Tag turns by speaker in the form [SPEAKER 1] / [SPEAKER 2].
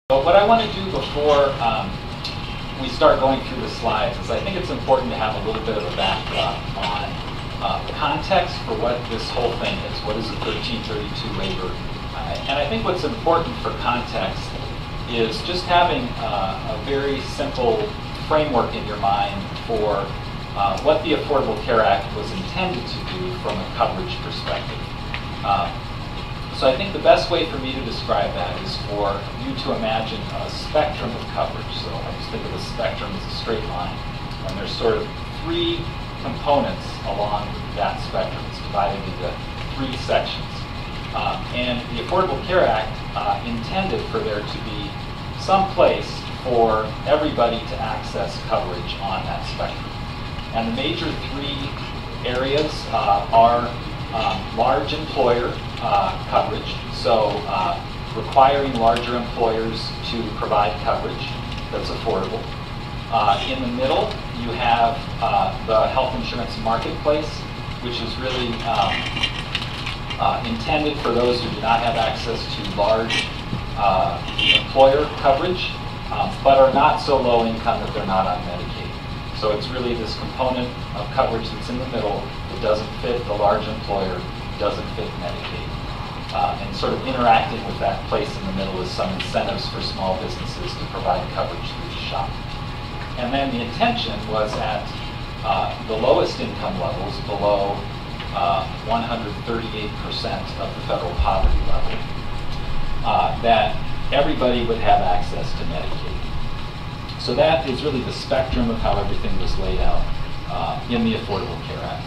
[SPEAKER 1] But what I want to do before we start going through the slides is I think it's important to have a little bit of a backdrop on context for what this whole thing is. What is a 1332 waiver? And I think what's important for context is just having a very simple framework in your mind for what the Affordable Care Act was intended to do from a coverage perspective. So I think the best way for me to describe that is for you to imagine a spectrum of coverage. So I just think of a spectrum as a straight line, and there's sort of three components along that spectrum. It's divided into three sections. And the Affordable Care Act intended for there to be some place for everybody to access coverage on that spectrum. And the major three areas are large employer coverage, so requiring larger employers to provide coverage that's affordable. In the middle, you have the health insurance marketplace, which is really intended for those who do not have access to large employer coverage, but are not so low income that they're not on Medicaid. So it's really this component of coverage that's in the middle that doesn't fit the large employer, doesn't fit Medicaid. And sort of interacting with that place in the middle is some incentives for small businesses to provide coverage through the shop. And then the intention was at the lowest income levels, below 138% of the federal poverty level, that everybody would have access to Medicaid. So that is really the spectrum of how everything was laid out in the Affordable Care Act.